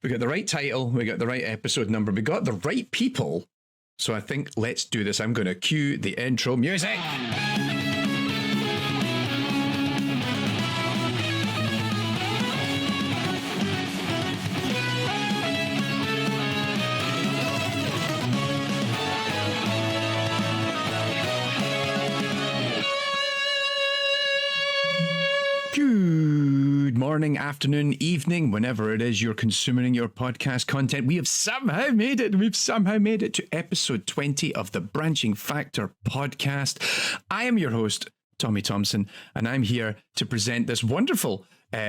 We got the right title. We got the right episode number. We got the right people. So I think let's do this. I'm going to cue the intro music. Good morning, afternoon, evening, whenever it is you're consuming your podcast content. We have somehow made it. We've somehow made it to episode 20 of the Branching Factor podcast. I am your host, Tommy Thompson, and I'm here to present this wonderful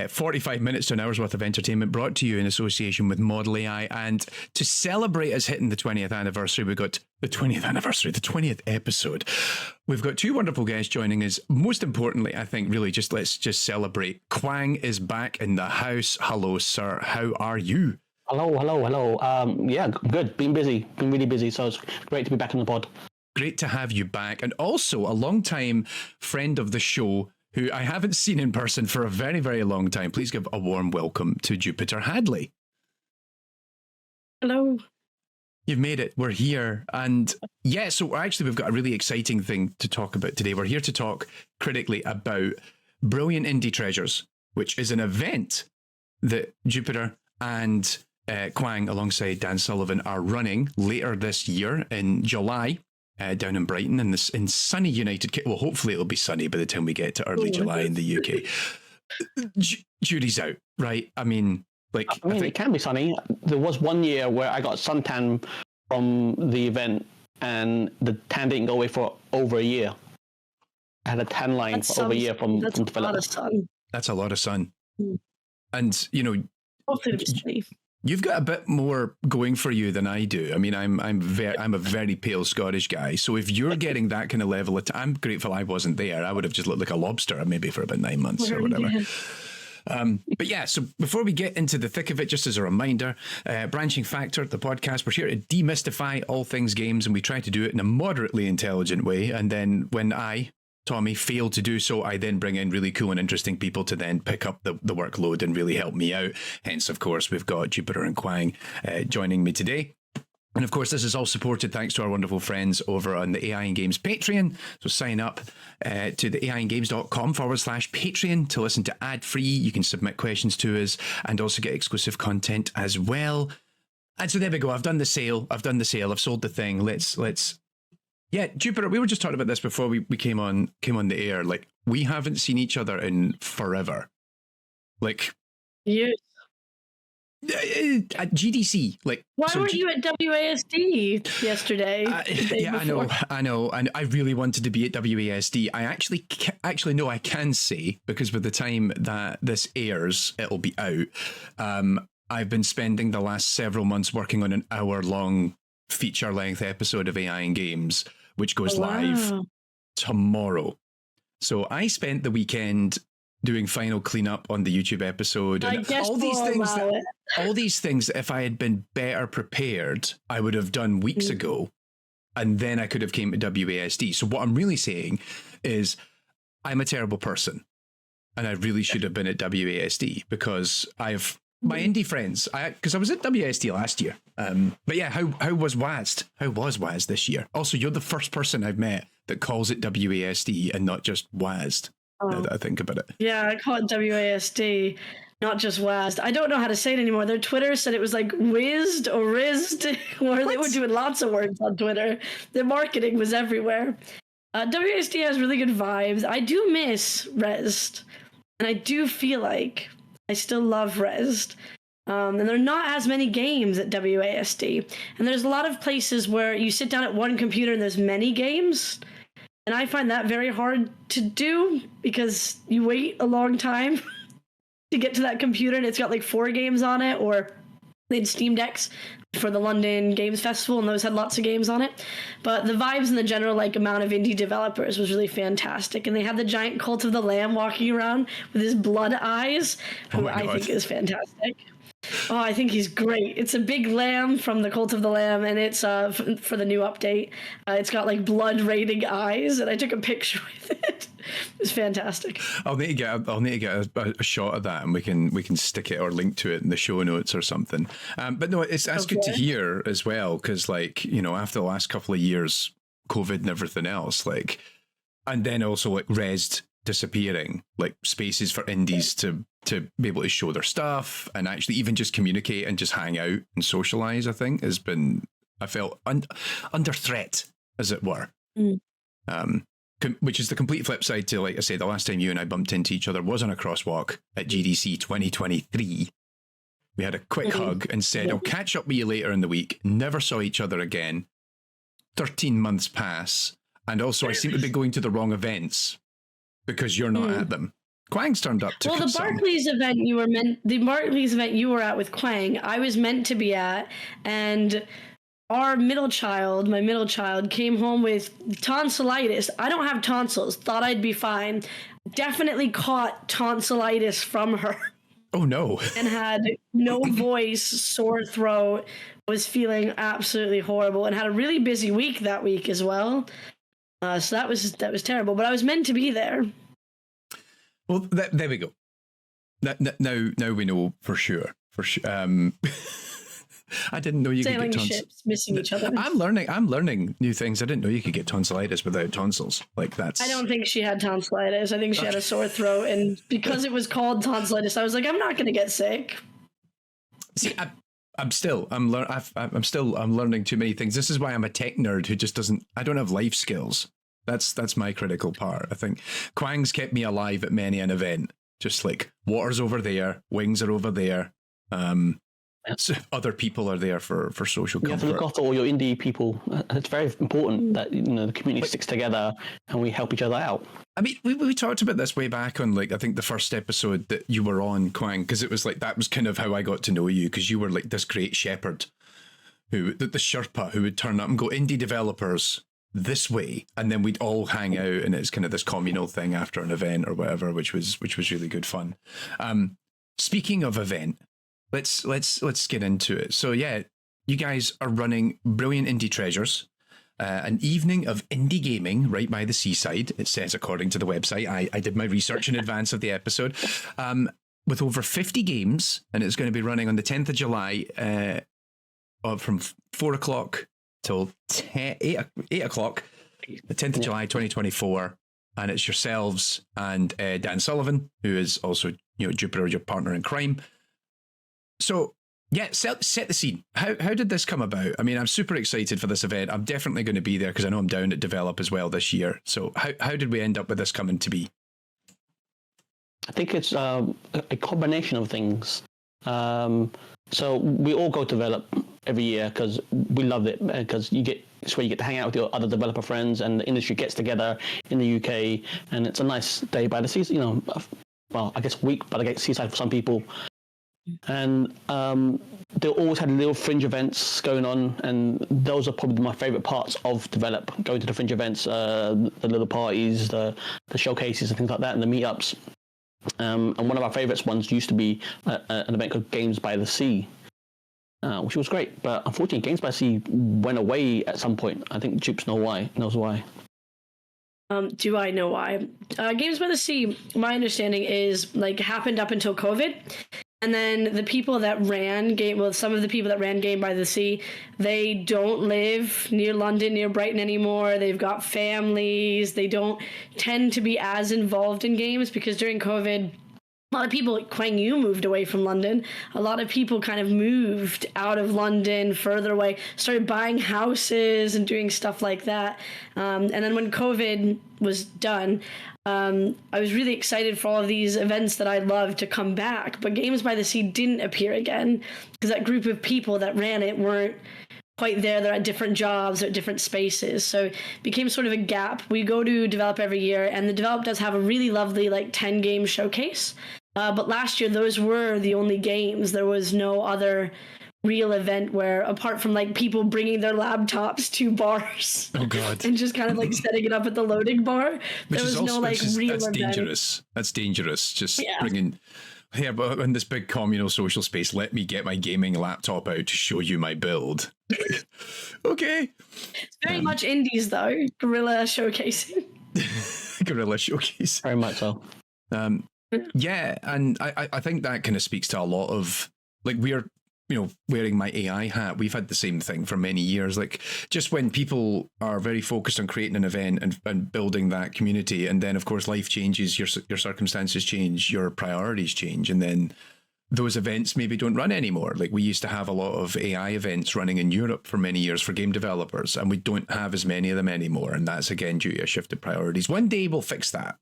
45 minutes to an hour's worth of entertainment brought to you in association with Model AI. And to celebrate us hitting the 20th anniversary, we've got the 20th episode. We've got two wonderful guests joining us. Most importantly, I think, really, let's just celebrate. Quang is back in the house. Hello, sir. How are you? Hello. Yeah, good. Been really busy. So it's great to be back on the pod. Great to have you back. And also a long-time friend of the show who I haven't seen in person for a very, very long time. Please give a warm welcome to Jupiter Hadley. Hello. You've made it. We're here. And yeah, so actually we've got a really exciting thing to talk about today. We're here to talk critically about Brilliant Indie Treasures, which is an event that Jupiter and Quang alongside Dan Sullivan are running later this year in July. Down in Brighton in sunny United Kingdom. Well, hopefully it'll be sunny by the time we get to early July in the UK. Jury's out, right? I mean, I think it can be sunny. There was one year where I got suntan from the event and the tan didn't go away for over a year. I had a tan line for over a year from That's a lot of sun. That's a lot of sun. And, you know, Hopefully it'll be sunny. You've got a bit more going for you than I do. I mean, I'm a very pale Scottish guy. So if you're getting that kind of level of, I'm grateful I wasn't there. I would have just looked like a lobster maybe for about 9 months or whatever. Yeah. But yeah, so before we get into the thick of it, just as a reminder, Branching Factor, the podcast, we're here to demystify all things games, and we try to do it in a moderately intelligent way. And then when Tommy, fail to do so, I then bring in really cool and interesting people to then pick up the workload and really help me out. Hence, of course, we've got Jupiter and Quang joining me today. And of course, this is all supported thanks to our wonderful friends over on the AI and Games Patreon. So sign up to the aiandgames.com/Patreon to listen to ad-free. You can submit questions to us and also get exclusive content as well. And so there we go. I've done the sale. I've sold the thing. Let's. Yeah, Jupiter, we were just talking about this before we came on the air. Like, we haven't seen each other in forever. Like, Years. At GDC. Like, Why weren't you at WASD yesterday? Yeah, I know. And I really wanted to be at WASD. I actually know I can say, because by the time that this airs, it'll be out. I've been spending the last several months working on an hour-long feature-length episode of AI and Games, which goes live tomorrow. So I spent the weekend doing final cleanup on the YouTube episode, and all these things. If I had been better prepared, I would have done weeks ago, and then I could have came to WASD. So what I'm really saying is, I'm a terrible person, and I really should have been at WASD because my indie friends, because I was at WSD last year. But yeah, how was WASD? How was WASD this year? Also, you're the first person I've met that calls it WASD and not just WASD, now that I think about it. Yeah, I call it WASD, not just WASD. I don't know how to say it anymore. Their Twitter said it was like WISD or RISD, where they were doing lots of words on Twitter. Their marketing was everywhere. WASD has really good vibes. I do miss RESD, and I do feel like I still love RESD. And there are not as many games at WASD. And there's a lot of places where you sit down at one computer and there's many games. And I find that very hard to do because you wait a long time to get to that computer and it's got like 4 games on it, or they had Steam Decks for the London Games Festival and those had lots of games on it. But the vibes and the general amount of indie developers was really fantastic. And they had the giant Cult of the Lamb walking around with his blood eyes, who I think is fantastic. Oh, I think he's great. It's a big lamb from the Cult of the Lamb, and it's for the new update. It's got blood raining eyes, and I took a picture with it. was fantastic. I'll need to get a shot of that, and we can stick it or link to it in the show notes or something. But no, that's good to hear as well, because like, you know, after the last couple of years, COVID and everything else, like, and then also like Rezzed disappearing, like spaces for indies to be able to show their stuff and actually even just communicate and just hang out and socialize, I think has been, I felt under threat, as it were. Which is the complete flip side to, like I said, the last time you and I bumped into each other was on a crosswalk at GDC 2023. We had a quick hug and said, I'll catch up with you later in the week. Never saw each other again. 13 months pass. And also I seem to be going to the wrong events because you're not at them. Quang's turned up to the Barclays event you were at with Quang, I was meant to be at, and my middle child came home with tonsillitis. I don't have tonsils. Thought I'd be fine. Definitely caught tonsillitis from her. Oh no. And had no voice, sore throat, was feeling absolutely horrible, and had a really busy week that week as well. So that was terrible, but I was meant to be there. Well, there we go. Now we know for sure. I didn't know you could get tonsils. Ships missing each other. I'm learning new things. I didn't know you could get tonsillitis without tonsils. Like that's. I don't think she had tonsillitis. I think she had a sore throat, and because it was called tonsillitis, I was like, I'm not going to get sick. See, I'm learning too many things. This is why I'm a tech nerd who just doesn't. I don't have life skills. That's my critical part. I think Quang's kept me alive at many an event. Just like water's over there, wings are over there. So other people are there for social comfort. You have to look after all your indie people. It's very important that, you know, the community sticks together and we help each other out. I mean, we talked about this way back on, like, I think the first episode that you were on, Quang, because it was like, that was kind of how I got to know you, because you were like this great shepherd, the Sherpa who would turn up and go, indie developers this way, and then we'd all hang out, and it's kind of this communal thing after an event or whatever, which was really good fun. Speaking of event, let's get into it. So yeah, you guys are running Brilliant Indie Treasures, an evening of indie gaming right by the seaside. It says, according to the website. I did my research in advance of the episode, with over 50 games, and it's going to be running on the 10th of July, from 4 o'clock till 8 o'clock, the 10th of July 2024. And it's yourselves and Dan Sullivan, who is also, you know, Jupiter, your partner in crime. So yeah, set the scene. How did this come about? I mean, I'm super excited for this event. I'm definitely going to be there because I know I'm down at Develop as well this year. So how did we end up with this coming to be? I think it's a combination of things. So we all go to Develop every year because we love it, because it's where you get to hang out with your other developer friends, and the industry gets together in the UK, and it's a nice day by the seaside, you know, well, I guess week by the seaside for some people. And they always had little fringe events going on, and those are probably my favorite parts of Develop, going to the fringe events, the little parties, the showcases and things like that, and the meetups. And one of our favorites ones used to be an event called Games by the Sea, which was great, but unfortunately Games by the Sea went away at some point. I think Jupes knows why. Do I know why? Games by the Sea, my understanding is, like, happened up until COVID. And then the people that ran some of the people that ran Game by the Sea, they don't live near London, near Brighton anymore. They've got families. They don't tend to be as involved in games because during COVID, a lot of people, like Quang Nguyen, moved away from London. A lot of people kind of moved out of London, further away, started buying houses and doing stuff like that. And then when COVID was done, I was really excited for all of these events that I loved to come back, but Games by the Sea didn't appear again because that group of people that ran it weren't quite there. They're at different jobs or at different spaces, so it became sort of a gap. We go to Develop every year, and the Develop does have a really lovely 10-game showcase, but last year those were the only games. There was no other real event where, apart from people bringing their laptops to bars, oh god, and just kind of setting it up at the loading bar, there was no real that's event. That's dangerous. Just bringing, but in this big communal social space, let me get my gaming laptop out to show you my build. Okay, it's very much indies though, guerrilla showcasing. Guerrilla Showcase. Very much so. Yeah, and I think that kind of speaks to a lot of, like, we're, wearing my AI hat. We've had the same thing for many years. Like, just when people are very focused on creating an event and building that community, and then of course life changes, your circumstances change, your priorities change, and then those events maybe don't run anymore. Like, we used to have a lot of AI events running in Europe for many years for game developers, and we don't have as many of them anymore. And that's again due to a shift of priorities. One day we'll fix that.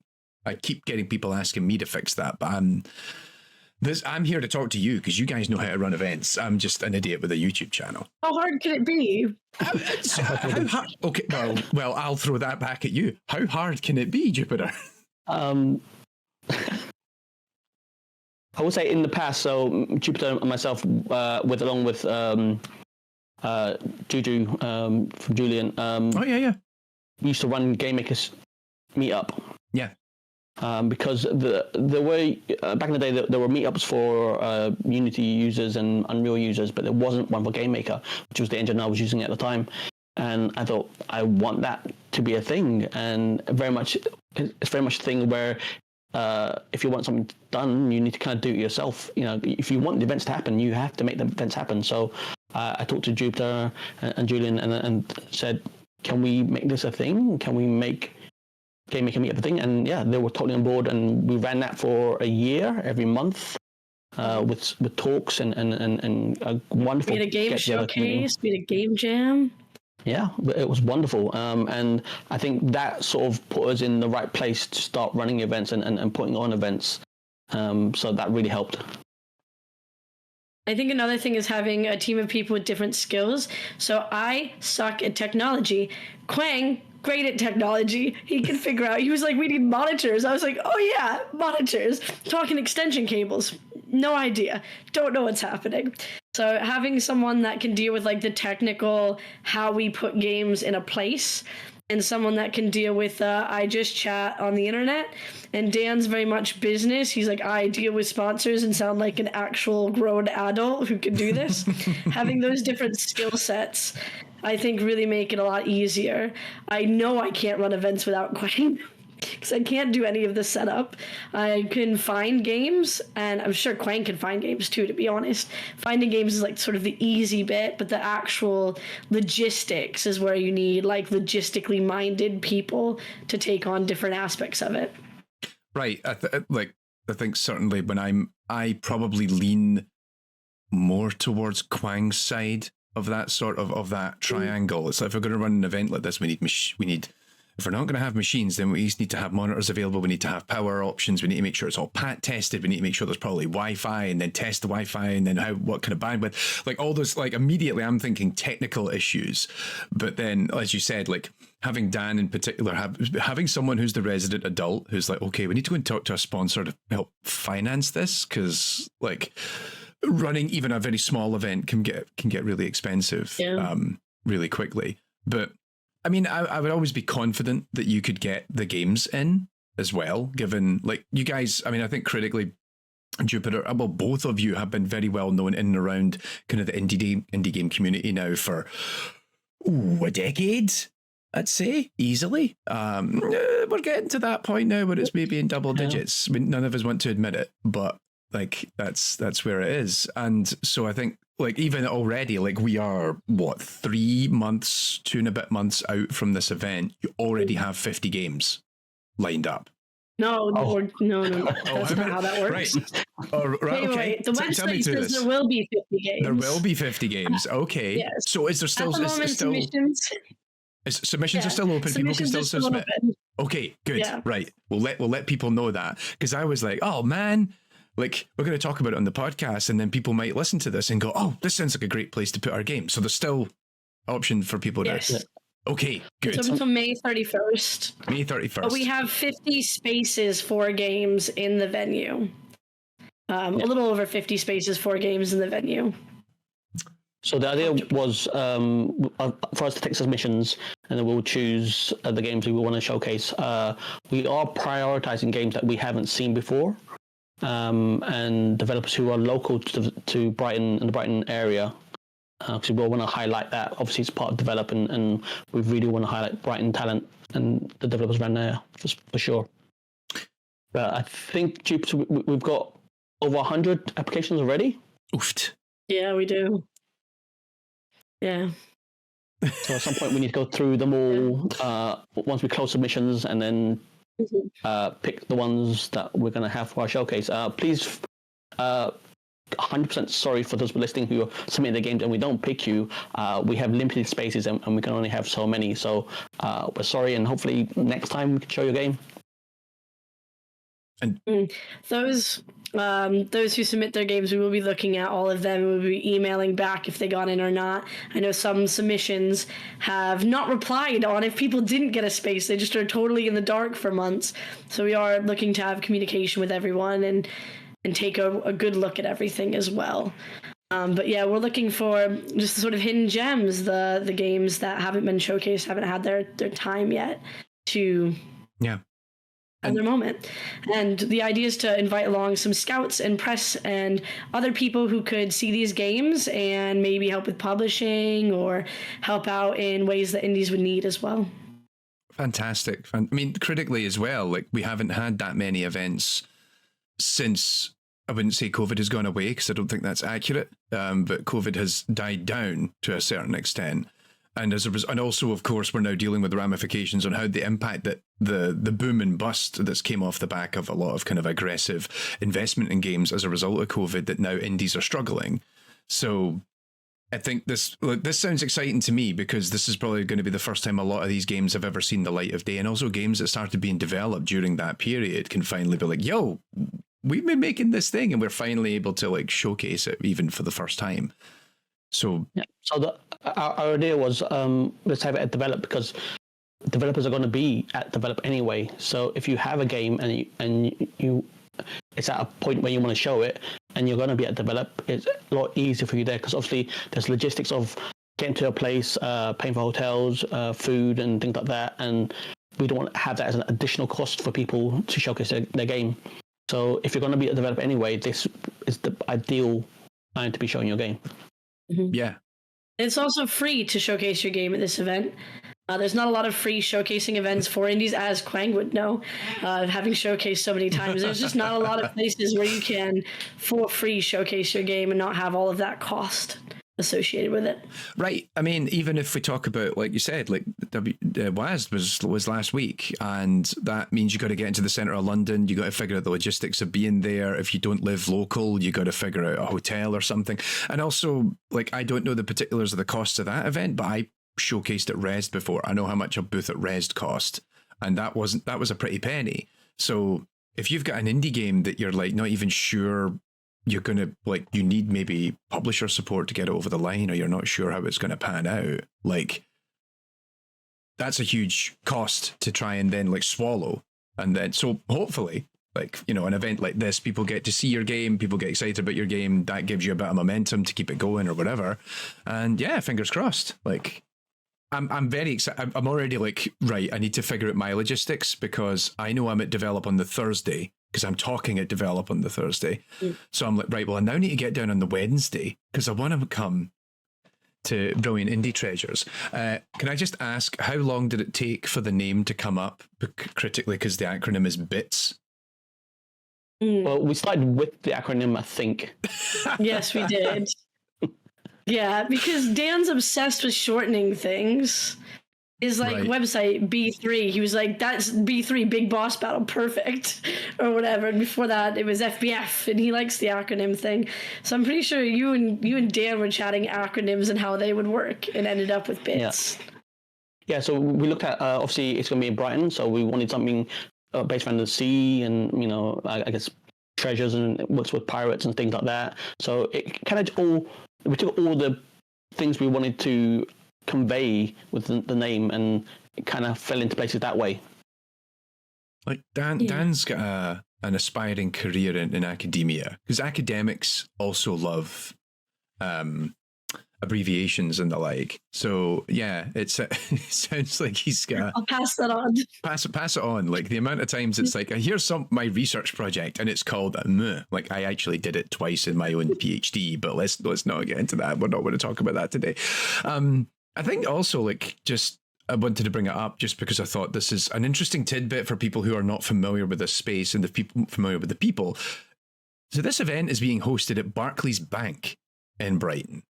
I keep getting people asking me to fix that, but I'm here to talk to you because you guys know how to run events. I'm just an idiot with a YouTube channel. How hard can it be? How hard? Okay, well, I'll throw that back at you. How hard can it be, Jupiter? I would say in the past, so Jupiter and myself, along with Juju from Julian. Yeah. We used to run Game Makers Meetup. Yeah. Because there were back in the day there were meetups for Unity users and Unreal users, but there wasn't one for Game Maker, which was the engine I was using at the time. And I thought I want that to be a thing, and it's very much a thing where if you want something done, you need to kind of do it yourself. If you want the events to happen, you have to make the events happen. So I talked to Jupiter and Julian and said, can we make this a thing? Can we make Game Maker Meetup a thing? And yeah, they were totally on board, and we ran that for a year, every month, with talks and a wonderful. We had a game showcase, we had a game jam. Yeah, it was wonderful, and I think that sort of put us in the right place to start running events and putting on events. So that really helped. I think another thing is having a team of people with different skills. So I suck at technology. Quang, great at technology. He can figure out, he was like, we need monitors. I was like, oh yeah, monitors. Talking extension cables. No idea. Don't know what's happening. So having someone that can deal with like the technical, how we put games in a place, and someone that can deal with I just chat on the internet. And Dan's very much business. He's like, I deal with sponsors and sound like an actual grown adult who can do this. Having those different skill sets, I think, really make it a lot easier. I know I can't run events without Quang, because I can't do any of the setup. I can find games, and I'm sure Quang can find games too, to be honest. Finding games is like sort of the easy bit, but the actual logistics is where you need like logistically minded people to take on different aspects of it. Right. I think certainly when I probably lean more towards Quang's side of that sort of that triangle. It's like, if we're going to run an event like this, we need if we're not going to have machines, then we just need to have monitors available. We need to have power options. We need to make sure it's all pat tested. We need to make sure there's probably Wi-Fi, and then test the Wi-Fi, and then what kind of bandwidth, like all those, like immediately I'm thinking technical issues. But then, as you said, like having Dan in particular, having someone who's the resident adult who's like, okay, we need to go and talk to a sponsor to help finance this, because like running even a very small event can get really expensive really quickly. But I mean, I would always be confident that you could get the games in as well, given like you guys, I mean, I think critically, Jupiter, well, both of you have been very well known in and around kind of the indie game community now for a decade, I'd say, easily. We're getting to that point now where it's maybe in double digits. I mean, none of us want to admit it, but like that's where it is. And so I think like even already, like we are 3 months, 2 and a bit months out from this event, you already have 50 games lined up. No. That's not how that works. Right. Right. Okay. Wait. The website says there will be 50 games. There will be 50 games. Okay. Yes. So is there still submissions are still open? People can still submit. Okay, good. Yeah. Right. We'll let people know that, because I was like, oh man, like we're going to talk about it on the podcast, and then people might listen to this and go, oh, this sounds like a great place to put our game. So there's still option for people to. Okay, good. It's until May 31st. May 31st. But we have 50 spaces for games in the venue. A little over 50 spaces for games in the venue. So the idea was for us to take submissions, and then we'll choose the games we want to showcase. We are prioritizing games that we haven't seen before, and developers who are local to Brighton and the Brighton area. because we want to highlight that. Obviously, it's part of development, and we really want to highlight Brighton talent and the developers around there for sure. But I think Jupiter, we've got over 100 applications already. Oofed. Yeah, we do. Yeah. So at some point we need to go through them all once we close submissions, and then pick the ones that we're going to have for our showcase. Please, 100% sorry for those listening who submit their games and we don't pick you. We have limited spaces and we can only have so many. So we're sorry, and hopefully next time we can show your game. And those who submit their games, we will be looking at all of them. We'll be emailing back if they got in or not. I know some submissions have not replied on if people didn't get a space. They just are totally in the dark for months. So we are looking to have communication with everyone and take a good look at everything as well. But yeah, we're looking for just the sort of hidden gems, the games that haven't been showcased, haven't had their time yet to have their moment. And the idea is to invite along some scouts and press and other people who could see these games and maybe help with publishing or help out in ways that indies would need as well. Fantastic. I mean, critically as well, like we haven't had that many events since, I wouldn't say COVID has gone away because I don't think that's accurate, but COVID has died down to a certain extent. And and also, of course, we're now dealing with the ramifications on how the impact that the boom and bust that's came off the back of a lot of kind of aggressive investment in games as a result of COVID, that now indies are struggling. So I think this sounds exciting to me because this is probably going to be the first time a lot of these games have ever seen the light of day. And also games that started being developed during that period can finally be like, yo, we've been making this thing and we're finally able to like showcase it even for the first time. So our idea was let's have it at develop, because developers are going to be at develop anyway. So if you have a game and you it's at a point where you want to show it and you're going to be at develop, it's a lot easier for you there, because obviously there's logistics of getting to a place, paying for hotels, food and things like that, and we don't want to have that as an additional cost for people to showcase their game. So if you're going to be at develop anyway, this is the ideal time to be showing your game. Mm-hmm. Yeah. It's also free to showcase your game at this event. There's not a lot of free showcasing events for indies, as Quang would know, having showcased so many times. There's just not a lot of places where you can, for free, showcase your game and not have all of that cost associated with it. Right. I mean, even if we talk about, like you said, like WASD was last week, and that means you got to get into the centre of London. You got to figure out the logistics of being there. If you don't live local, you got to figure out a hotel or something. And also, like, I don't know the particulars of the costs of that event, but I showcased at Resd before. I know how much a booth at Resd cost, and that was a pretty penny. So if you've got an indie game that you're like not even sure you're going to, like, you need maybe publisher support to get it over the line, or you're not sure how it's going to pan out, like, that's a huge cost to try and then like swallow. And then, so hopefully, like, you know, an event like this, people get to see your game, people get excited about your game, that gives you a bit of momentum to keep it going or whatever. And yeah, fingers crossed. Like, I'm very excited. I'm already like, right, I need to figure out my logistics, because I know I'm at develop on the Thursday, because I'm talking at develop on the Thursday. So I'm like, right, well, I now need to get down on the Wednesday because I want to come to Brilliant Indie Treasures. Can I just ask, how long did it take for the name to come up critically, because the acronym is BITS? Well, we started with the acronym, I think. Yes, we did. Yeah, because Dan's obsessed with shortening things. His website B3, he was like, that's B3, Big Boss Battle, perfect, or whatever. And before that, it was FBF, and he likes the acronym thing. So I'm pretty sure you and Dan were chatting acronyms and how they would work, and ended up with BITS. Yeah, so we looked at, obviously it's going to be in Brighton, so we wanted something based around the sea and, you know, I guess treasures and works with pirates and things like that. So it kind of we took all the things we wanted to convey with the name, and it kind of fell into places that way. Like Dan's got an aspiring career in academia, because academics also love abbreviations and the like. So yeah, it sounds like he's got. I'll pass that on. Pass it on. Like the amount of times it's like, here's my research project, and it's called like I actually did it twice in my own PhD, but let's not get into that. We're not going to talk about that today. I think also I wanted to bring it up just because I thought this is an interesting tidbit for people who are not familiar with this space and the people familiar with the people. So this event is being hosted at Barclays Bank in Brighton.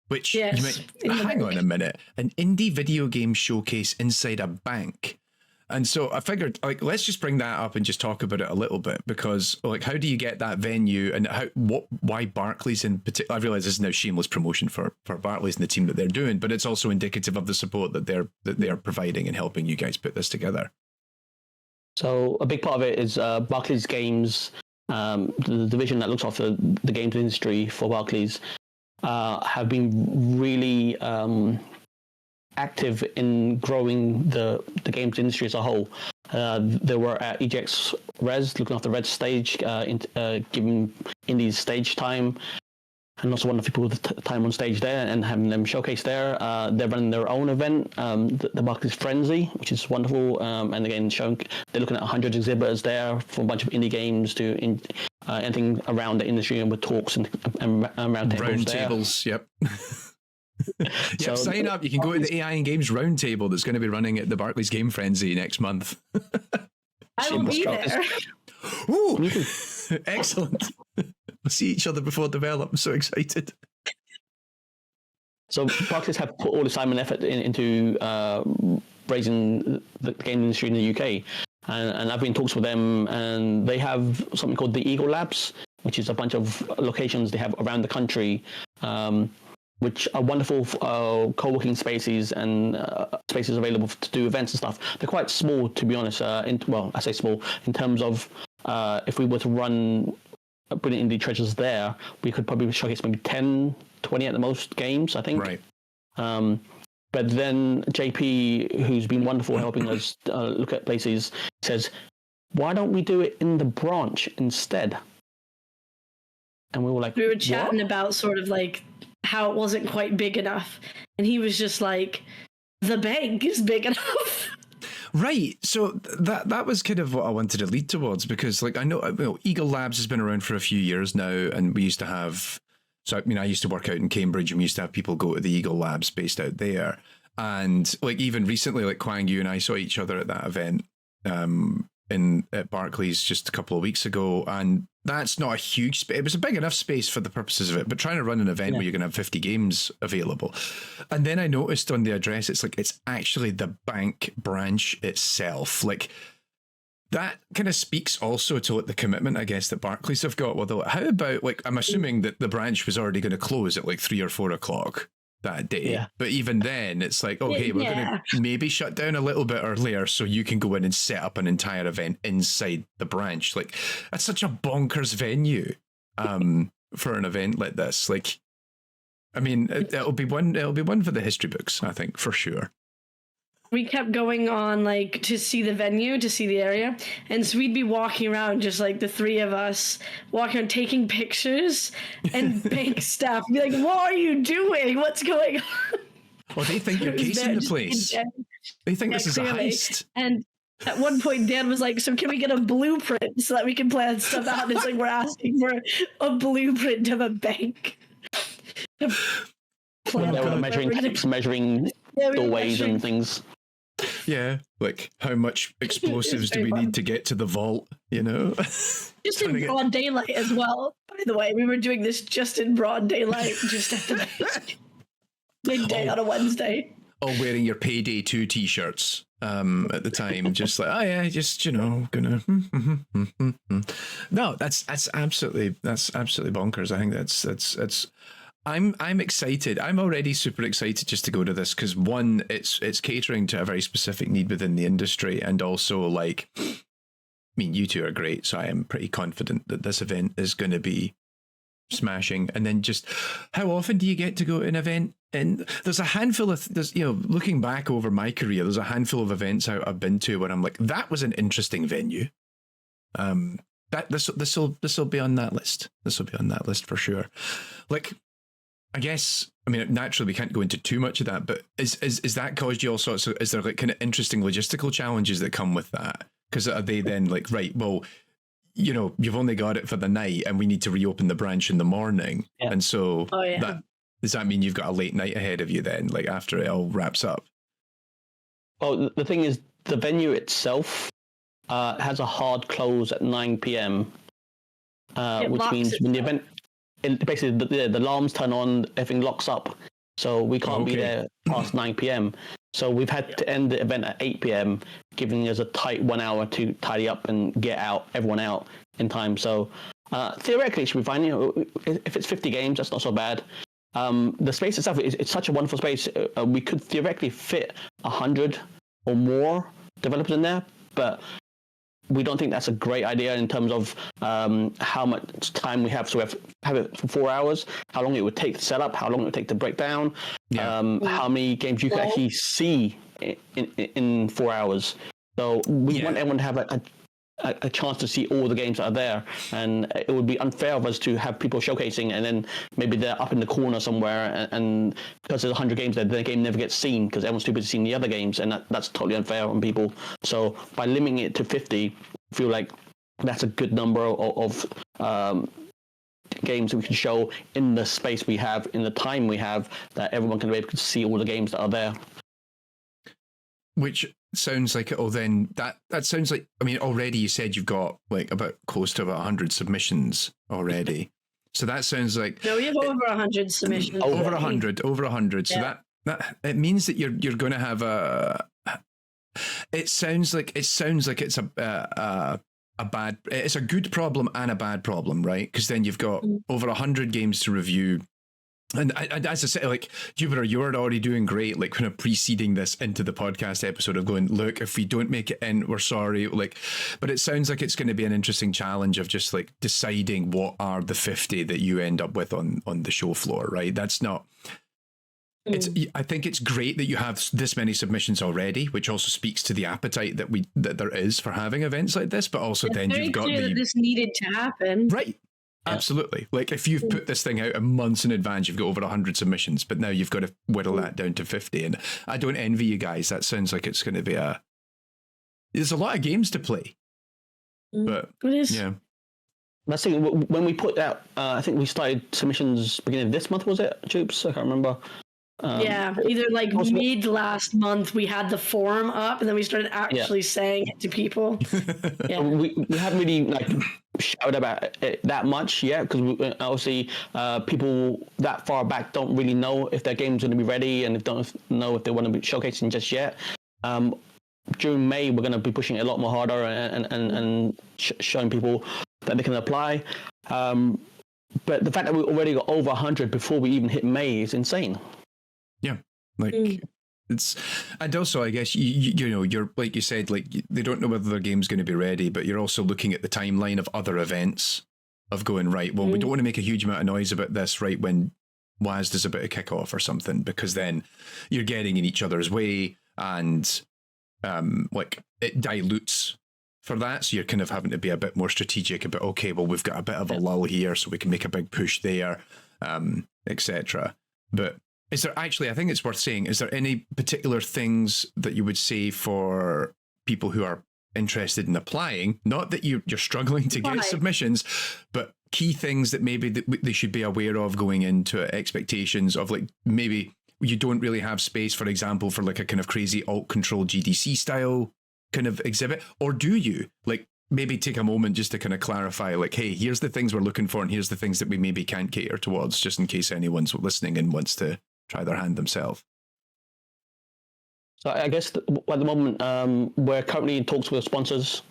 Which you might, hang on a minute, an indie video game showcase inside a bank. And so I figured, like, let's just bring that up and just talk about it a little bit, because like, how do you get that venue, and why Barclays in particular? I realize this is now shameless promotion for Barclays and the team that they're doing, but it's also indicative of the support that they're providing and helping you guys put this together. So a big part of it is Barclays Games, the division that looks after the games industry for Barclays. Have been really active in growing the games industry as a whole. They were at EGX Res, looking after Red stage, giving indies stage time, and also one of the people with the time on stage there and having them showcase there. They're running their own event, the Barclays Frenzy, which is wonderful. And again, they're looking at 100 exhibitors there for a bunch of indie games to anything around the industry, and with talks and round tables. Yep. So, sign up. You can go to the AI and Games Roundtable that's going to be running at the Barclays Game Frenzy next month. I will be there. Ooh, excellent. We'll see each other before develop. I'm so excited. So Barclays have put all the time and effort into raising the game industry in the UK. And I've been in talks with them, and they have something called the Eagle Labs, which is a bunch of locations they have around the country, which are wonderful co-working spaces and spaces available to do events and stuff. They're quite small, to be honest. I say small in terms of if we were to run brilliant indie treasures there, we could probably showcase maybe 10, 20 at the most games, I think. Right. But then JP, who's been wonderful helping us look at places, says, why don't we do it in the branch instead? And we were like, we were chatting about sort of like how it wasn't quite big enough. And he was just like, the bank is big enough. Right. So that was kind of what I wanted to lead towards, because like I know Eagle Labs has been around for a few years now, and we used to have. So, I mean, I used to work out in Cambridge, and we used to have people go to the Eagle Labs based out there. And like even recently, like Quang Nguyen and I saw each other at that event at Barclays just a couple of weeks ago. And that's not a huge space. It was a big enough space for the purposes of it, but trying to run an event where you're going to have 50 games available. And then I noticed on the address, it's like, it's actually the bank branch itself. Like, that kind of speaks also to like the commitment, I guess, that Barclays have got. Although, how about like, I'm assuming that the branch was already going to close at like 3 or 4 o'clock that day. Yeah. But even then, it's like, okay, we're going to maybe shut down a little bit earlier so you can go in and set up an entire event inside the branch. Like, that's such a bonkers venue for an event like this. Like, I mean, it'll be one for the history books, I think, for sure. We kept going on like to see the venue, to see the area, and so we'd be walking around, just like the three of us walking around taking pictures, and bank staff would be like, what are you doing, what's going on? Well, they think you're casing the place. They think this is a heist. And at one point Dan was like, so can we get a blueprint so that we can plan stuff out? And it's like, we're asking for a blueprint of a bank. measuring doorways and things. Yeah, like how much explosives do we need to get to the vault, you know? Just in broad daylight as well, by the way. We were doing this just in broad daylight, just at the midday on a Wednesday. All wearing your Payday 2 t-shirts at the time, just like, oh yeah, just, you know, gonna... No, that's absolutely bonkers. I think that's I'm excited. I'm already super excited just to go to this because one, it's catering to a very specific need within the industry, and also like, I mean, you two are great, so I am pretty confident that this event is going to be smashing. And then just how often do you get to go to an event? And there's a handful of looking back over my career, there's a handful of events I've been to where I'm like, that was an interesting venue. That this will be on that list. This will be on that list for sure. Like, I guess, I mean, naturally we can't go into too much of that, but is that caused you all sorts of, is there like kind of interesting logistical challenges that come with that? Because are they then like, right, well, you know, you've only got it for the night and we need to reopen the branch in the morning. Yeah. And so yeah. does that mean you've got a late night ahead of you then, like after it all wraps up? Oh, the thing is, the venue itself has a hard close at 9 p.m., which means when the event, basically the alarms turn on, everything locks up, so we can't be there past 9 p.m. So we've had to end the event at 8 p.m., giving us a tight 1 hour to tidy up and get everyone out in time. So theoretically, it should be fine. You know, if it's 50 games, that's not so bad. The space itself it's such a wonderful space. We could theoretically fit 100 or more developers in there, but we don't think that's a great idea in terms of how much time we have. So we have it for 4 hours, how long it would take to set up, how long it would take to break down, how many games you could actually see in 4 hours. So we want everyone to have a chance to see all the games that are there, and it would be unfair of us to have people showcasing and then maybe they're up in the corner somewhere, and because there's 100 games there, the game never gets seen because everyone's too busy seeing the other games, and that's totally unfair on people. So by limiting it to 50, I feel like that's a good number of games that we can show in the space we have, in the time we have, that everyone can be able to see all the games that are there. Which sounds like it'll then, that sounds like, I mean, already you said you've got like close to about 100 submissions already. So that sounds like... No, we have over 100 submissions. Over 100. So that it means that you're going to have it sounds like it's a good problem and a bad problem, right? Because then you've got over 100 games to review. And as I said, like, Jupiter, you're already doing great, like kind of preceding this into the podcast episode of going, look, if we don't make it in, we're sorry. Like, but it sounds like it's going to be an interesting challenge of just like deciding what are the 50 that you end up with on the show floor, right? That's not... I think it's great that you have this many submissions already, which also speaks to the appetite that there is for having events like this. But also, then you've got that this needed to happen, right? Yeah. Absolutely. Like if you've put this thing out months in advance, you've got over 100 submissions, but now you've got to whittle that down to 50. And I don't envy you guys. That sounds like it's going to be there's a lot of games to play, but it is. Yeah. Let's see. When we put out, I think we started submissions beginning of this month. Was it, Jupes? I can't remember. Either like mid last month we had the forum up and then we started actually saying it to people. We haven't really like shouted about it that much yet because obviously people that far back don't really know if their game's going to be ready and don't know if they want to be showcasing just yet. During May we're going to be pushing it a lot more harder and showing people that they can apply. But the fact that we already got over 100 before we even hit May is insane. Yeah, like it's, and also I guess you know, you're like you said, like they don't know whether their game's going to be ready, but you're also looking at the timeline of other events of going, right, well, we don't want to make a huge amount of noise about this right when WASD is about to kick off or something, because then you're getting in each other's way and like it dilutes for that. So you're kind of having to be a bit more strategic about, okay, well, we've got a bit of a lull here so we can make a big push there, etc. But is there actually, I think it's worth saying, is there any particular things that you would say for people who are interested in applying? Not that you're struggling to get submissions, but key things that maybe that they should be aware of going into expectations of, like, maybe you don't really have space, for example, for like a kind of crazy alt control GDC style kind of exhibit, or do you? Like, maybe take a moment just to kind of clarify, like, hey, here's the things we're looking for and here's the things that we maybe can't cater towards, just in case anyone's listening and wants to try their hand themselves. So I guess at the moment we're currently in talks with sponsors,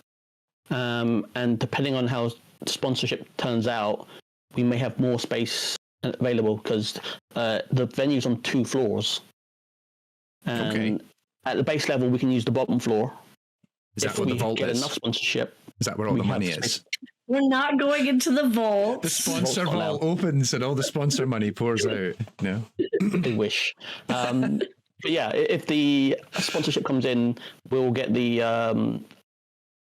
and depending on how sponsorship turns out, we may have more space available because the venue's on 2 floors. And at the base level, we can use the bottom floor. Is that where the vault get is? Enough sponsorship. Is that where all the money is? We're not going into the vault. The sponsor vault opens and all the sponsor money pours out. No, I wish. But yeah, if the sponsorship comes in, we'll get the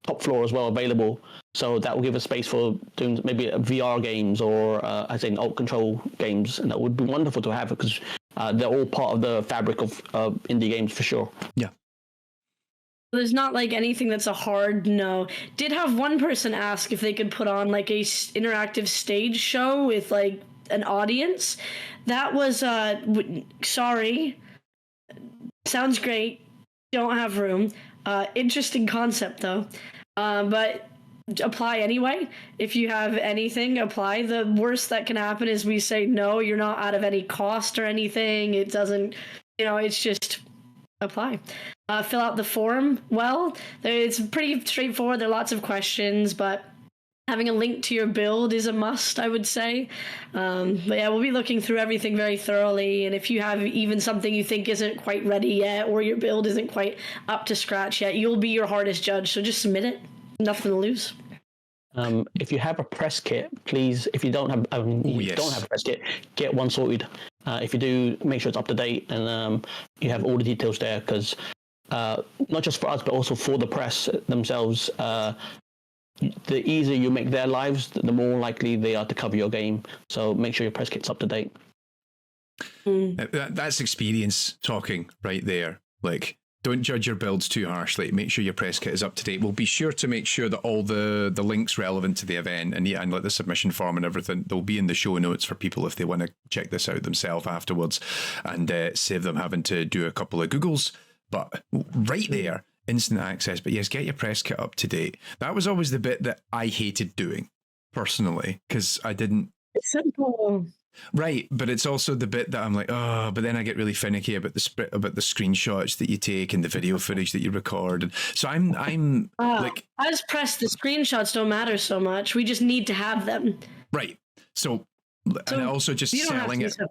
top floor as well available. So that will give us space for doing maybe VR games or, as in alt control games. And that would be wonderful to have because they're all part of the fabric of indie games for sure. Yeah. There's not like anything that's a hard no. Did have one person ask if they could put on like a interactive stage show with like an audience. That was sorry. Sounds great. Don't have room. Interesting concept though. But apply anyway. If you have anything, apply. The worst that can happen is we say no, you're not out of any cost or anything. It doesn't, it's just apply. Fill out the form well. It's pretty straightforward. There are lots of questions, but having a link to your build is a must, I would say. But yeah, we'll be looking through everything very thoroughly. And if you have even something you think isn't quite ready yet, or your build isn't quite up to scratch yet, you'll be your hardest judge. So just submit it. Nothing to lose. If you have a press kit, please, if you don't have, don't have a press kit, get one sorted. If you do, make sure it's up to date and you have all the details there because not just for us, but also for the press themselves, the easier you make their lives, the more likely they are to cover your game. So make sure your press kit's up to date. That's experience talking right there. Like, don't judge your builds too harshly. Make sure your press kit is up to date. We'll be sure to make sure that all the links relevant to the event and like the submission form and everything, they'll be in the show notes for people if they want to check this out themselves afterwards and save them having to do a couple of Googles. But right there, instant access. But yes, get your press kit up to date. That was always the bit that I hated doing personally because I didn't. It's simple. Right, but it's also the bit that I'm like, oh, but then I get really finicky about the screenshots that you take and the video footage that you record. And so I'm like, I just press the screenshots don't matter so much. We just need to have them. Right. So and also just selling it, so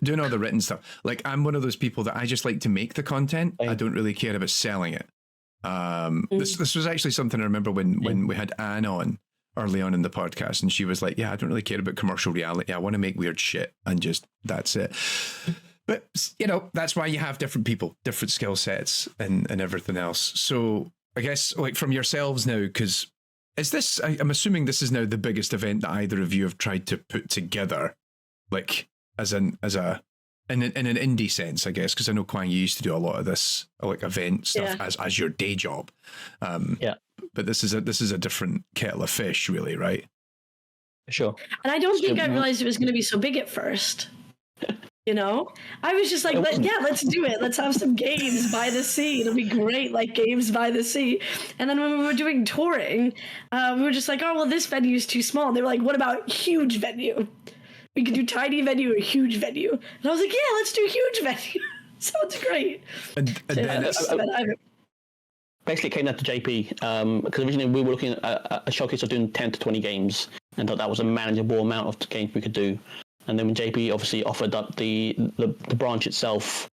doing all the written stuff. Like I'm one of those people that I just like to make the content. I don't really care about selling it. This was actually something I remember when we had Anne on early on in the podcast, and she was like, yeah, I don't really care about commercial reality. I want to make weird shit and just that's it. But that's why you have different people, different skill sets and everything else. So I guess like from yourselves now, because I'm assuming this is now the biggest event that either of you have tried to put together, like in an indie sense, I guess, because I know Quang, you used to do a lot of this like event stuff as your day job. But this is a different kettle of fish, really, right? Sure. And I don't think I realized it was going to be so big at first. I was just like, let's do it. Let's have some games by the sea. It'll be great, like games by the sea. And then when we were doing touring, we were just like, oh, well, this venue is too small. And they were like, what about huge venue? We could do tiny venue or huge venue. And I was like, yeah, let's do huge venue. Sounds great. Basically came down to JP because originally we were looking at a showcase of doing 10 to 20 games and thought that was a manageable amount of games we could do. And then when JP obviously offered up the branch itself,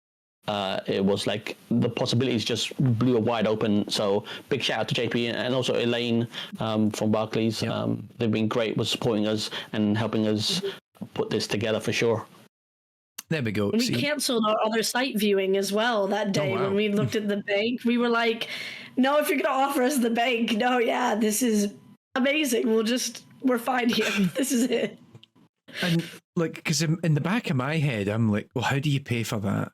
it was like the possibilities just blew wide open. So big shout out to JP and also Elaine from Barclays. They've been great with supporting us and helping us put this together for sure. There we go. We canceled our other site viewing as well that day when we looked at the bank. We were like, no, if you're going to offer us the bank, no, yeah, this is amazing. We're fine here. This is it. And like, because in the back of my head, I'm like, well, how do you pay for that?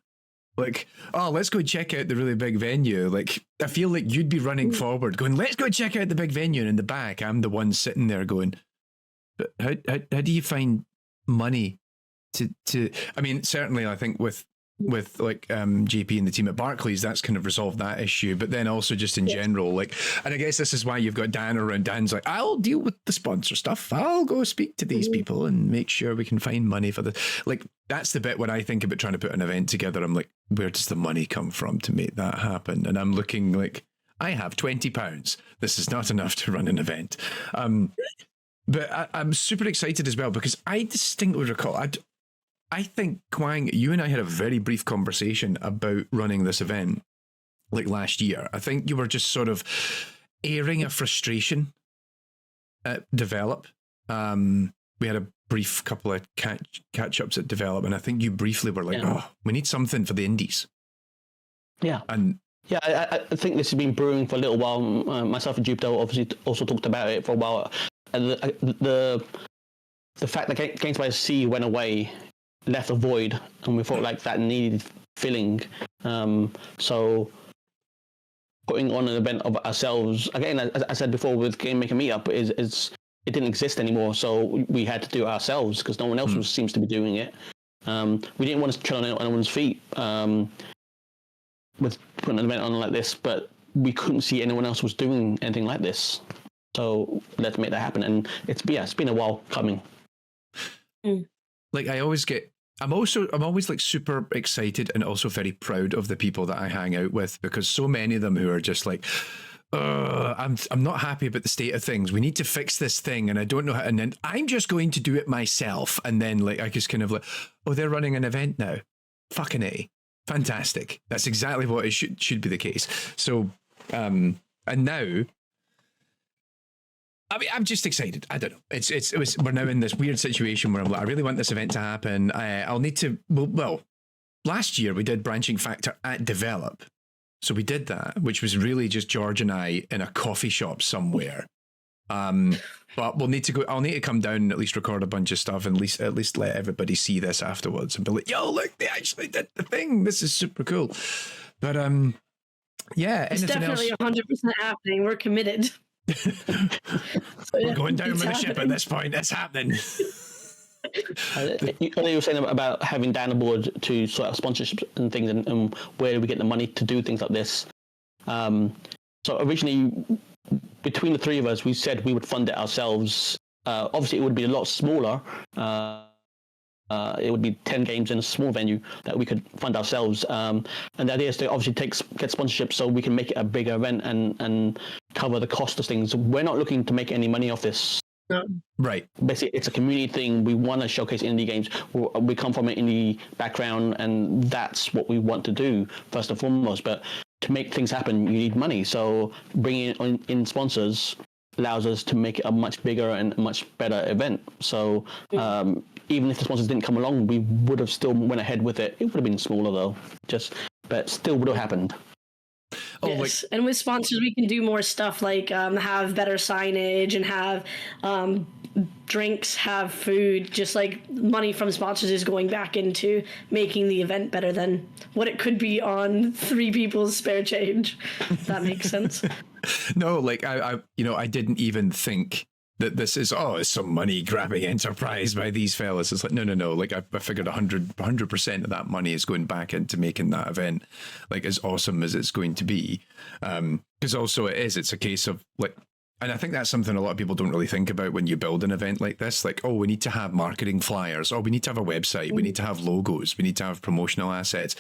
Like, oh, let's go check out the really big venue. Like, I feel like you'd be running forward going, let's go check out the big venue. And in the back, I'm the one sitting there going, but how do you find money to I mean, certainly I think with like JP and the team at Barclays, that's kind of resolved that issue, but then also just in general, like, and I guess this is why you've got Dan around. Dan's like, I'll deal with the sponsor stuff, I'll go speak to these people and make sure we can find money for the, like, that's the bit when I think about trying to put an event together, I'm like, where does the money come from to make that happen? And I'm looking like, I have £20, this is not enough to run an event. But I'm super excited as well because I distinctly recall, I think, Quang, you and I had a very brief conversation about running this event like last year. I think you were just sort of airing a frustration at Develop. We had a brief couple of catch-ups at Develop, and I think you briefly were like, oh, we need something for the indies. Yeah. And Yeah, I think this has been brewing for a little while. Myself and Jupiter obviously also talked about it for a while. And the fact that Games by the Sea went away left a void, and we felt like that needed filling. So putting on an event of ourselves, again, as I said before, with Game Maker Meetup, is it didn't exist anymore. So we had to do it ourselves because no one else seems to be doing it. We didn't want to tread on anyone's feet with putting an event on like this, but we couldn't see anyone else was doing anything like this. So let's make that happen. And it's been a while coming. Like I'm always like super excited and also very proud of the people that I hang out with, because so many of them who are just like, I'm not happy about the state of things. We need to fix this thing, and I don't know how. And then I'm just going to do it myself. And then like I just kind of like, oh, they're running an event now. Fucking A, fantastic. That's exactly what it should be the case. So, and now. I mean, I'm just excited. I don't know. We're now in this weird situation where I'm like, I really want this event to happen. I'll need to. Well, last year we did Branching Factor at Develop, so we did that, which was really just George and I in a coffee shop somewhere. But we'll need to go. I'll need to come down and at least record a bunch of stuff, and at least let everybody see this afterwards and be like, "Yo, look, they actually did the thing. This is super cool." But yeah, it's definitely 100% happening. We're committed. We're going down with the ship at this point. It's happening. You were saying about having Dan aboard to sort out sponsorships and things, and where do we get the money to do things like this? So originally, between the three of us, we said we would fund it ourselves. Obviously, it would be a lot smaller. It would be 10 games in a small venue that we could fund ourselves. And the idea is to obviously get sponsorship so we can make it a bigger event and cover the cost of things. We're not looking to make any money off this. No. Right. Basically, it's a community thing. We want to showcase indie games. We come from an indie background, and that's what we want to do first and foremost. But to make things happen, you need money. So bringing in sponsors allows us to make it a much bigger and a much better event. So even if the sponsors didn't come along, we would have still went ahead with it. It would have been smaller though, but still would have happened. Yes, and with sponsors, we can do more stuff like have better signage and have drinks, have food. Just like money from sponsors is going back into making the event better than what it could be on three people's spare change. If that makes sense. No, like I didn't even think that this is it's some money grabbing enterprise by these fellas. It's like no. Like I figured 100% of that money is going back into making that event like as awesome as it's going to be. Because also it's a case of like, and I think that's something a lot of people don't really think about when you build an event like this. Like, we need to have marketing flyers. We need to have a website. We need to have logos. We need to have promotional assets.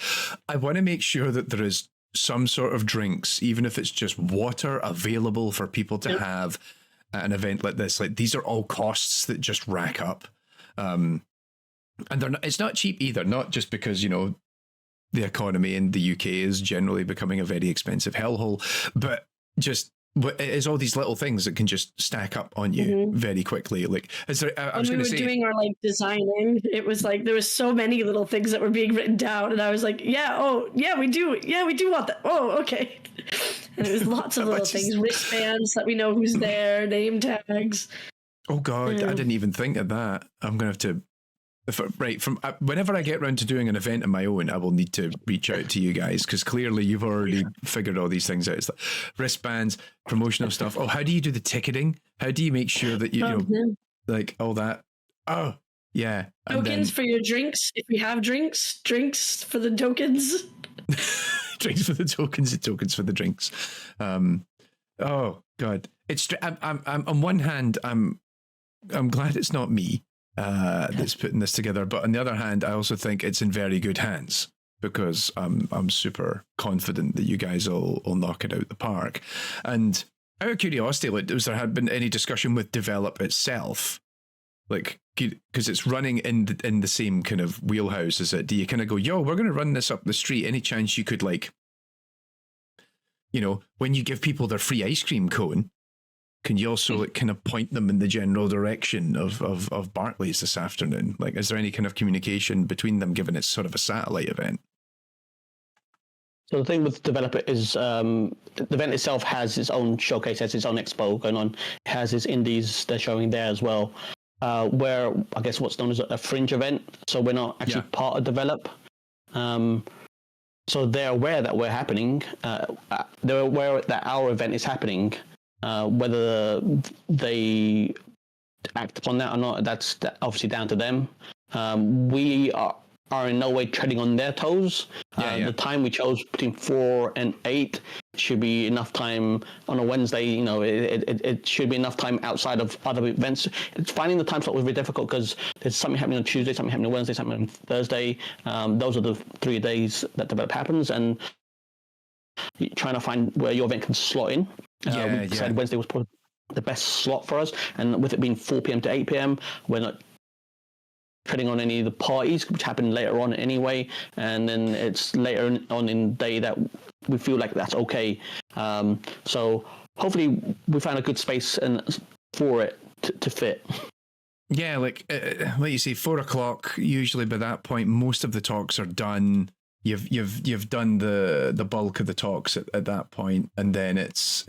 I want to make sure that there is some sort of drinks, even if it's just water, available for people to have at an event like this. Like, these are all costs that just rack up. And it's not cheap either, not just because, the economy in the UK is generally becoming a very expensive hellhole, but just it is all these little things that can just stack up on you very quickly. Like, is there, I was going to say, doing our designing, it was like there was so many little things that were being written down, and I was like, we do want that. Oh, okay. And it was lots of little things, wristbands that we know who's there, name tags. Oh God, I didn't even think of that. I'm gonna have to. Whenever I get around to doing an event of my own, I will need to reach out to you guys, because clearly you've already figured all these things out. It's like wristbands, promotional stuff. Oh, how do you do the ticketing? How do you make sure that like all that? Oh, yeah. Tokens for your drinks. If you have drinks for the tokens. Drinks for the tokens, and tokens for the drinks. Oh God, I'm on one hand, I'm glad it's not me that's putting this together, but on the other hand, I also think it's in very good hands, because I'm super confident that you guys will knock it out the park. And out of curiosity, like, has there had been any discussion with Develop itself? Like, because it's running in the same kind of wheelhouse as it. Do you kind of go, we're going to run this up the street? Any chance you could, like, when you give people their free ice cream cone, can you also like kind of point them in the general direction of Barclays this afternoon? Like, is there any kind of communication between them, given it's sort of a satellite event? So the thing with developer is the event itself has its own showcase, has its own expo going on, has its indies they're showing there as well. Where I guess what's known as a fringe event. So we're not actually part of develop. So they're aware that we're happening. They're aware that our event is happening. Whether they act upon that or not, that's obviously down to them. We are in no way treading on their toes. The time we chose between 4 and 8 should be enough time on a Wednesday. You know, it should be enough time outside of other events. Finding the time slot was very difficult because there's something happening on Tuesday, something happening on Wednesday, something on Thursday. Those are the 3 days that develop happens, and trying to find where your event can slot in. We decided Wednesday was probably the best slot for us, and with it being 4 p.m. to 8 p.m., we're not treading on any of the parties, which happen later on anyway, and then it's later on in the day that we feel like that's okay. So hopefully we find a good space and for it to fit. Yeah, like you say, 4 o'clock. Usually by that point, most of the talks are done. You've done the bulk of the talks at that point, and then it's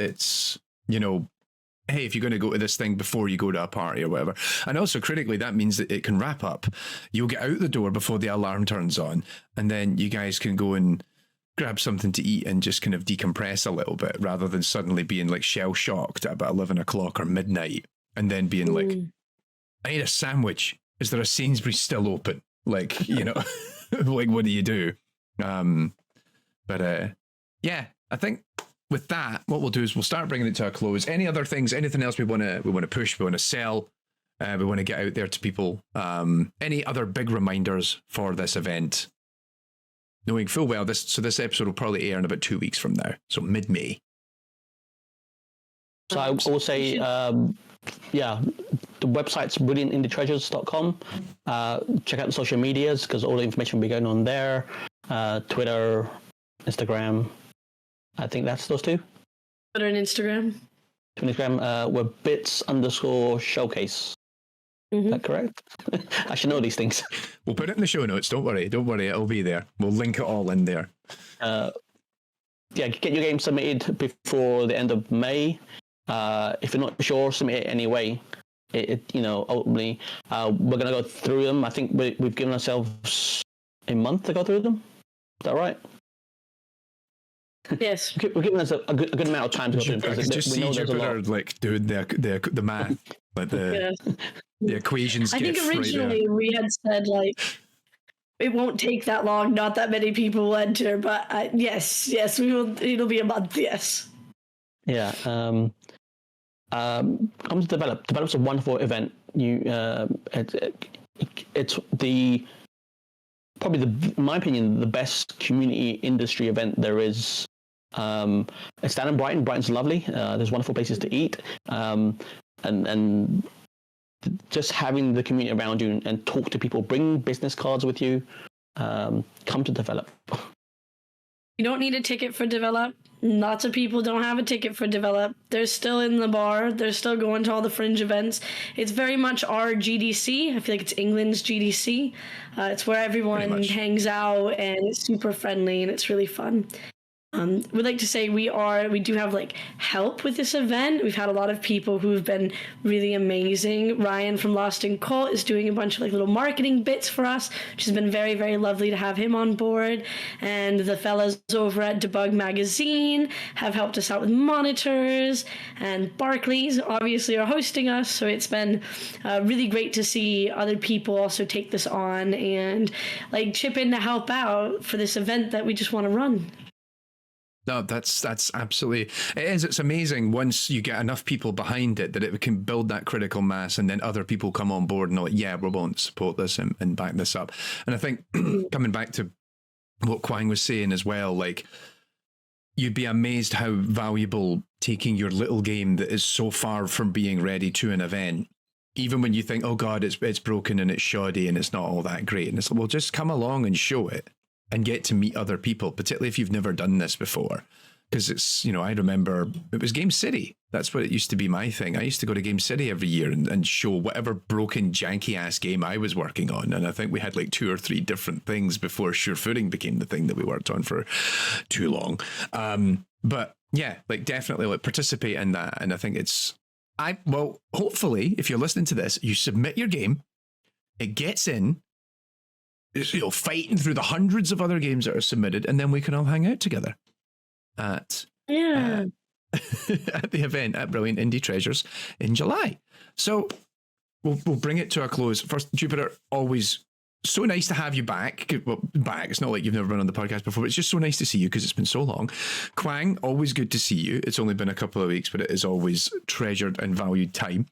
hey, if you're going to go to this thing before you go to a party or whatever. And also critically, that means that it can wrap up. You'll get out the door before the alarm turns on, and then you guys can go and grab something to eat and just kind of decompress a little bit, rather than suddenly being like shell shocked at about 11 o'clock or midnight and then being like, I need a sandwich. Is there a Sainsbury's still open? Like, like, what do you do? Yeah, I think with that, what we'll do is we'll start bringing it to a close. Any other things, anything else we want to push, we want to sell, we want to get out there to people? Any other big reminders for this event? Knowing full well this episode will probably air in about 2 weeks from now, so mid-May. So I will say, the website's brilliantindietreasures.com. Check out the social medias because all the information will be going on there. Twitter, Instagram. I think that's those two. Twitter and Instagram. We're bits_showcase. Is that correct? I should know these things. We'll put it in the show notes. Don't worry, it'll be there. We'll link it all in there. Get your game submitted before the end of May. If you're not sure, submit it anyway. Ultimately, we're going to go through them. I think we've given ourselves a month to go through them. Is that right? Yes. We're giving us a good amount of time to go through them. Just see Jupiter like doing the math, like the equations. I think originally we had said like it won't take that long. Not that many people will enter, but yes, we will. It'll be a month. Yes. Yeah. Come to develop. Develop's a wonderful event. It's probably in my opinion, the best community industry event there is. It's down in Brighton. Brighton's lovely. There's wonderful places to eat. And just having the community around you and talk to people, bring business cards with you, come to develop. You don't need a ticket for develop. Lots of people don't have a ticket for develop. They're still in the bar. They're still going to all the fringe events. It's very much our GDC. I feel like it's England's GDC. It's where everyone hangs out, and it's super friendly, and it's really fun. We'd like to say we do have like help with this event. We've had a lot of people who've been really amazing. Ryan from Lost in Cult is doing a bunch of like little marketing bits for us, which has been very, very lovely to have him on board. And the fellas over at Debug Magazine have helped us out with monitors, and Barclays obviously are hosting us. So it's been really great to see other people also take this on and like chip in to help out for this event that we just want to run. No, that's absolutely, it is. It's amazing once you get enough people behind it that it can build that critical mass, and then other people come on board and are like, yeah, we won't support this and back this up. And I think coming back to what Quang was saying as well, like you'd be amazed how valuable taking your little game that is so far from being ready to an event, even when you think, oh God, it's broken and it's shoddy and it's not all that great. And it's like, well, just come along and show it and get to meet other people, particularly if you've never done this before, because it's, I remember it was Game City. That's what it used to be, my thing. I used to go to Game City every year and show whatever broken, janky ass game I was working on. And I think we had like 2 or 3 different things before Sure Footing became the thing that we worked on for too long. But yeah, like definitely like participate in that. And I think hopefully if you're listening to this, you submit your game, it gets in, fighting through the hundreds of other games that are submitted, and then we can all hang out together at the event at Brilliant Indie Treasures in July. So we'll bring it to a close. First, Jupiter, always so nice to have you back. Well, back. It's not like you've never been on the podcast before, but it's just so nice to see you because it's been so long. Quang, always good to see you. It's only been a couple of weeks, but it is always treasured and valued time.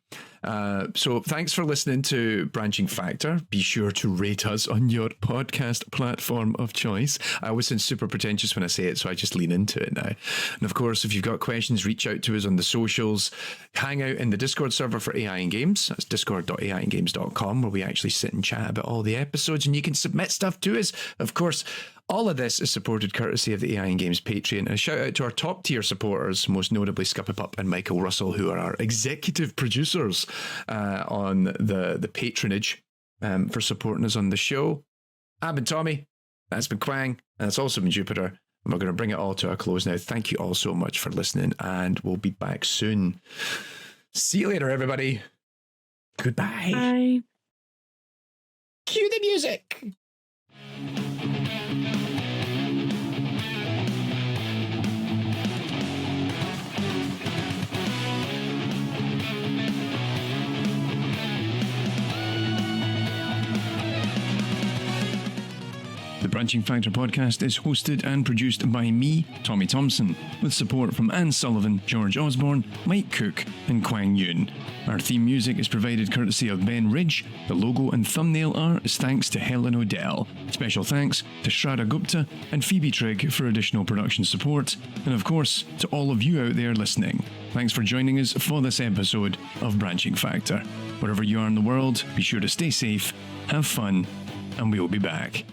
So thanks for listening to Branching Factor. Be sure to rate us on your podcast platform of choice. I always sound super pretentious when I say it, so I just lean into it now. And of course, if you've got questions, reach out to us on the socials. Hang out in the Discord server for AI and Games. That's discord.aiandgames.com, where we actually sit and chat about all the episodes, and you can submit stuff to us. Of course, all of this is supported courtesy of the AI and Games Patreon. And a shout out to our top tier supporters, most notably Scuppy Pup and Michael Russell, who are our executive producers on the patronage for supporting us on the show. I've been Tommy, that's been Quang, and that's also been Jupiter. And we're going to bring it all to a close now. Thank you all so much for listening, and we'll be back soon. See you later, everybody. Goodbye. Bye. Cue the music. The Branching Factor podcast is hosted and produced by me, Tommy Thompson, with support from Anne Sullivan, George Osborne, Mike Cook, and Quang Nguyen. Our theme music is provided courtesy of Ben Ridge. The logo and thumbnail art is thanks to Helen O'Dell. Special thanks to Shraddha Gupta and Phoebe Trigg for additional production support. And of course, to all of you out there listening, thanks for joining us for this episode of Branching Factor. Wherever you are in the world, be sure to stay safe, have fun, and we'll be back.